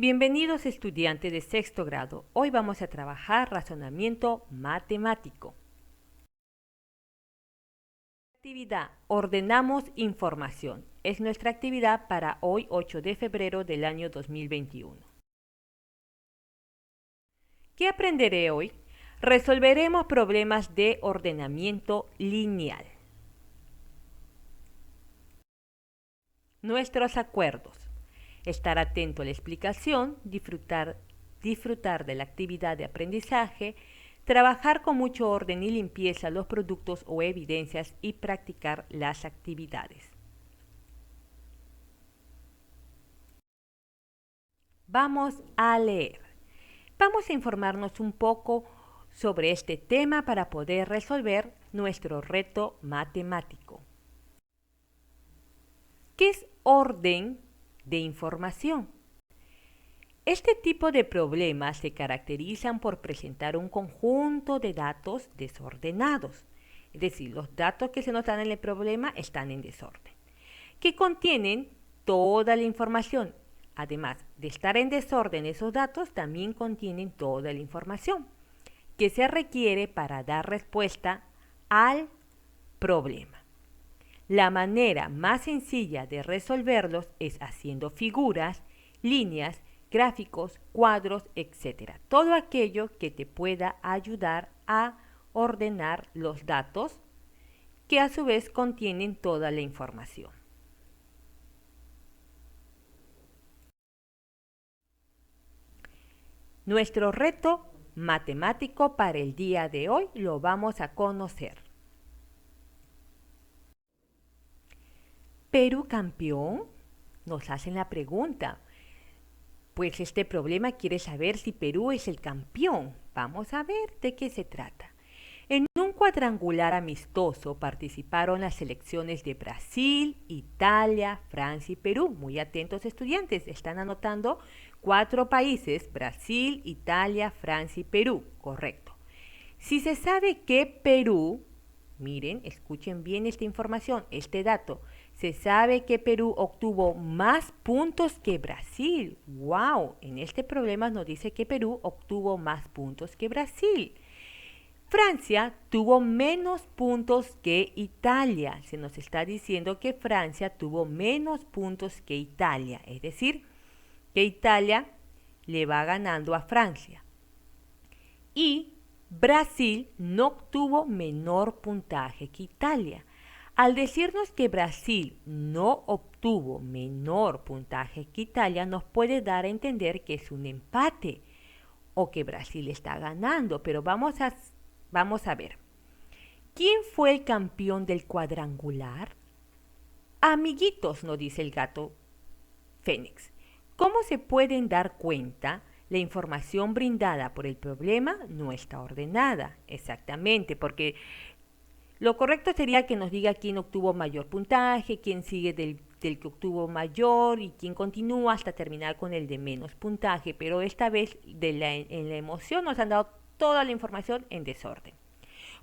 Bienvenidos estudiantes de sexto grado. Hoy vamos a trabajar razonamiento matemático. Actividad. Ordenamos información. Es nuestra actividad para hoy 8 de febrero del año 2021. ¿Qué aprenderé hoy? Resolveremos problemas de ordenamiento lineal. Nuestros acuerdos. Estar atento a la explicación, disfrutar de la actividad de aprendizaje, trabajar con mucho orden y limpieza los productos o evidencias y practicar las actividades. Vamos a leer. Vamos a informarnos un poco sobre este tema para poder resolver nuestro reto matemático. ¿Qué es orden de información? Este tipo de problemas se caracterizan por presentar un conjunto de datos desordenados, es decir, los datos que se nos dan en el problema están en desorden, que contienen toda la información. Además de estar en desorden, esos datos también contienen toda la información que se requiere para dar respuesta al problema. La manera más sencilla de resolverlos es haciendo figuras, líneas, gráficos, cuadros, etc. Todo aquello que te pueda ayudar a ordenar los datos que a su vez contienen toda la información. Nuestro reto matemático para el día de hoy lo vamos a conocer. ¿Perú campeón? Nos hacen la pregunta. Pues este problema quiere saber si Perú es el campeón. Vamos a ver de qué se trata. En un cuadrangular amistoso participaron las selecciones de Brasil, Italia, Francia y Perú. Muy atentos estudiantes, están anotando 4 países: Brasil, Italia, Francia y Perú. Correcto. Si se sabe que Perú, miren, escuchen bien esta información, este dato, se sabe que Perú obtuvo más puntos que Brasil. ¡Wow! En este problema nos dice que Perú obtuvo más puntos que Brasil. Francia tuvo menos puntos que Italia. Se nos está diciendo que Francia tuvo menos puntos que Italia. Es decir, que Italia le va ganando a Francia. Y Brasil no obtuvo menor puntaje que Italia. Al decirnos que Brasil no obtuvo menor puntaje que Italia, nos puede dar a entender que es un empate o que Brasil está ganando, pero vamos a ver. ¿Quién fue el campeón del cuadrangular? Amiguitos, nos dice el gato Fénix. ¿Cómo se pueden dar cuenta? La información brindada por el problema no está ordenada. Exactamente, porque lo correcto sería que nos diga quién obtuvo mayor puntaje, quién sigue del que obtuvo mayor y quién continúa hasta terminar con el de menos puntaje. Pero esta vez en la emoción nos han dado toda la información en desorden.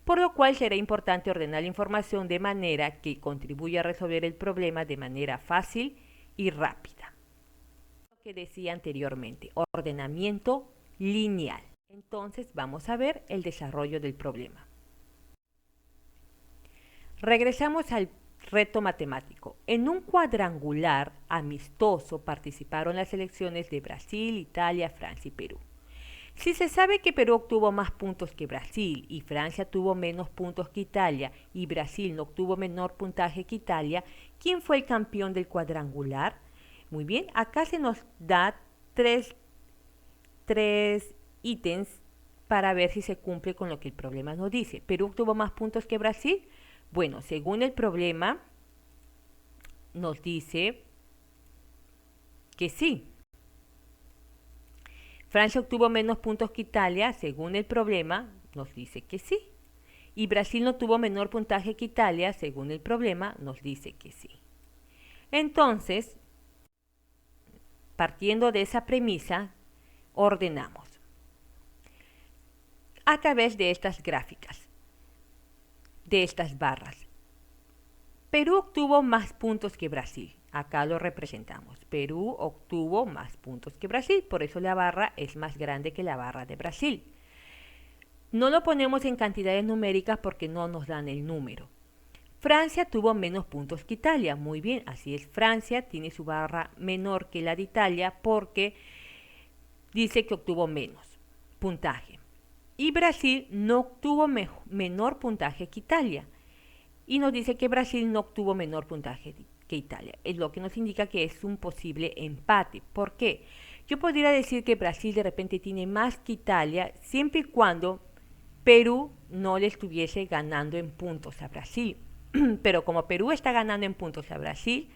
Por lo cual será importante ordenar la información de manera que contribuya a resolver el problema de manera fácil y rápida. Lo que decía anteriormente, ordenamiento lineal. Entonces vamos a ver el desarrollo del problema. Regresamos al reto matemático. En un cuadrangular amistoso participaron las selecciones de Brasil, Italia, Francia y Perú. Si se sabe que Perú obtuvo más puntos que Brasil y Francia tuvo menos puntos que Italia y Brasil no obtuvo menor puntaje que Italia, ¿quién fue el campeón del cuadrangular? Muy bien, acá se nos da tres ítems para ver si se cumple con lo que el problema nos dice. ¿Perú obtuvo más puntos que Brasil? Bueno, según el problema, nos dice que sí. Francia obtuvo menos puntos que Italia, según el problema, nos dice que sí. Y Brasil no tuvo menor puntaje que Italia, según el problema, nos dice que sí. Entonces, partiendo de esa premisa, ordenamos a través de estas gráficas, de estas barras. Perú obtuvo más puntos que Brasil. Acá lo representamos. Perú obtuvo más puntos que Brasil, por eso la barra es más grande que la barra de Brasil. No lo ponemos en cantidades numéricas porque no nos dan el número. Francia tuvo menos puntos que Italia. Muy bien, así es. Francia tiene su barra menor que la de Italia porque dice que obtuvo menos puntaje. Y Brasil no obtuvo menor puntaje que Italia. Y nos dice que Brasil no obtuvo menor puntaje que Italia. Es lo que nos indica que es un posible empate. ¿Por qué? Yo podría decir que Brasil de repente tiene más que Italia siempre y cuando Perú no le estuviese ganando en puntos a Brasil. Pero como Perú está ganando en puntos a Brasil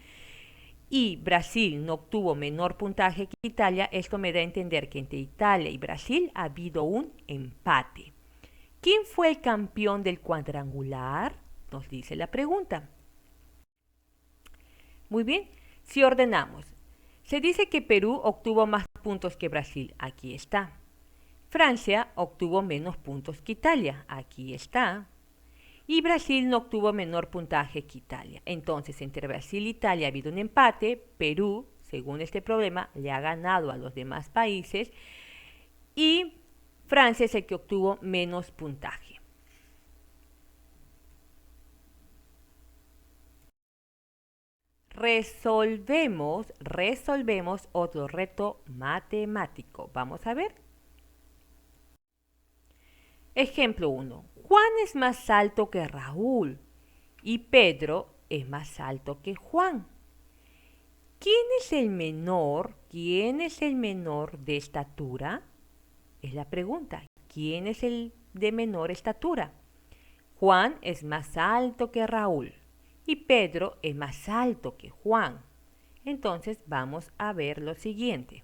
y Brasil no obtuvo menor puntaje que Italia, esto me da a entender que entre Italia y Brasil ha habido un empate. ¿Quién fue el campeón del cuadrangular? Nos dice la pregunta. Muy bien, si ordenamos, se dice que Perú obtuvo más puntos que Brasil. Aquí está. Francia obtuvo menos puntos que Italia. Aquí está. Y Brasil no obtuvo menor puntaje que Italia. Entonces, entre Brasil e Italia ha habido un empate. Perú, según este problema, le ha ganado a los demás países. Y Francia es el que obtuvo menos puntaje. Resolvemos otro reto matemático. Vamos a ver. Ejemplo 1. Juan es más alto que Raúl y Pedro es más alto que Juan. ¿Quién es el menor? ¿Quién es el menor de estatura? Es la pregunta. ¿Quién es el de menor estatura? Juan es más alto que Raúl y Pedro es más alto que Juan. Entonces vamos a ver lo siguiente.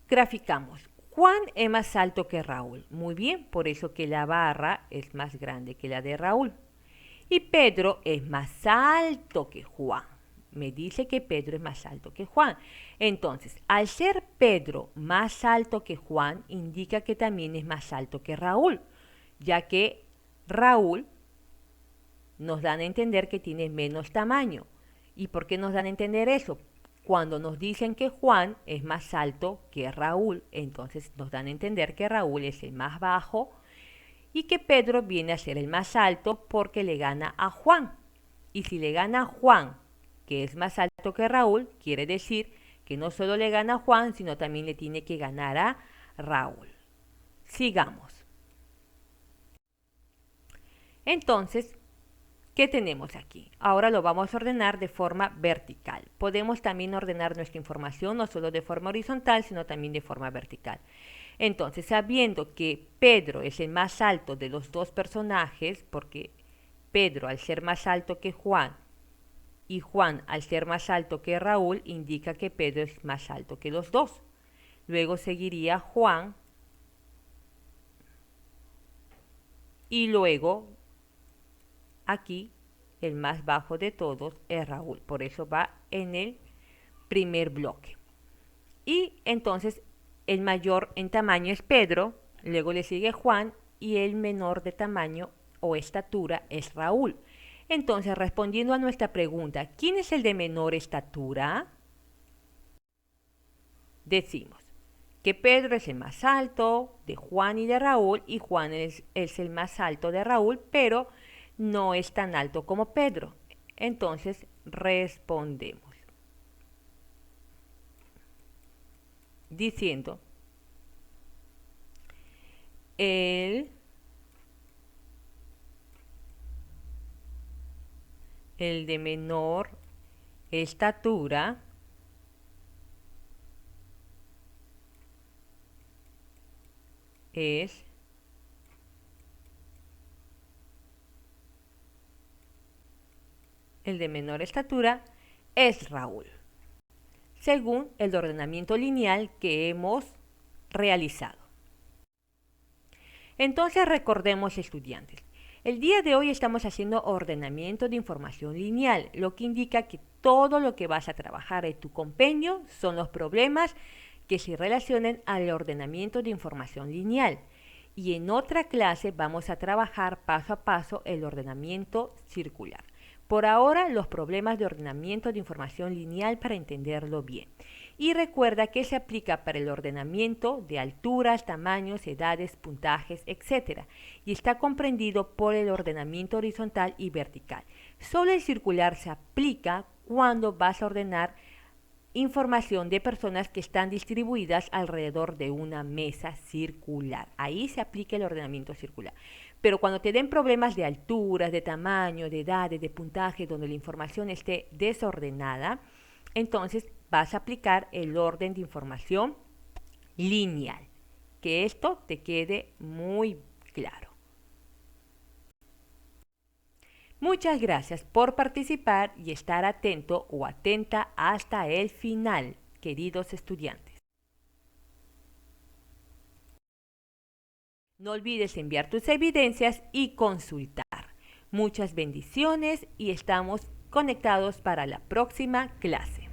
Graficamos. Juan es más alto que Raúl. Muy bien, por eso que la barra es más grande que la de Raúl. Y Pedro es más alto que Juan. Me dice que Pedro es más alto que Juan. Entonces, al ser Pedro más alto que Juan, indica que también es más alto que Raúl, ya que Raúl nos dan a entender que tiene menos tamaño. ¿Y por qué nos dan a entender eso? Cuando nos dicen que Juan es más alto que Raúl, entonces nos dan a entender que Raúl es el más bajo y que Pedro viene a ser el más alto porque le gana a Juan. Y si le gana a Juan, que es más alto que Raúl, quiere decir que no solo le gana a Juan, sino también le tiene que ganar a Raúl. Sigamos. Entonces, ¿qué tenemos aquí? Ahora lo vamos a ordenar de forma vertical. Podemos también ordenar nuestra información no solo de forma horizontal, sino también de forma vertical. Entonces, sabiendo que Pedro es el más alto de los dos personajes, porque Pedro al ser más alto que Juan y Juan al ser más alto que Raúl, indica que Pedro es más alto que los dos. Luego seguiría Juan y luego aquí el más bajo de todos es Raúl, por eso va en el primer bloque. Y entonces el mayor en tamaño es Pedro, luego le sigue Juan y el menor de tamaño o estatura es Raúl. Entonces, respondiendo a nuestra pregunta, ¿quién es el de menor estatura? Decimos que Pedro es el más alto de Juan y de Raúl y Juan es el más alto de Raúl, pero no es tan alto como Pedro. Entonces respondemos diciendo el de menor estatura es Raúl, según el ordenamiento lineal que hemos realizado. Entonces recordemos, estudiantes, el día de hoy estamos haciendo ordenamiento de información lineal, lo que indica que todo lo que vas a trabajar en tu compendio son los problemas que se relacionen al ordenamiento de información lineal. y en otra clase vamos a trabajar paso a paso el ordenamiento circular. Por ahora, los problemas de ordenamiento de información lineal para entenderlo bien. Y recuerda que se aplica para el ordenamiento de alturas, tamaños, edades, puntajes, etc. Y está comprendido por el ordenamiento horizontal y vertical. Solo el circular se aplica cuando vas a ordenar información de personas que están distribuidas alrededor de una mesa circular. Ahí se aplica el ordenamiento circular. Pero cuando te den problemas de alturas, de tamaño, de edades, de puntaje, donde la información esté desordenada, entonces vas a aplicar el orden de información lineal. Que esto te quede muy claro. Muchas gracias por participar y estar atento o atenta hasta el final, queridos estudiantes. No olvides enviar tus evidencias y consultar. Muchas bendiciones y estamos conectados para la próxima clase.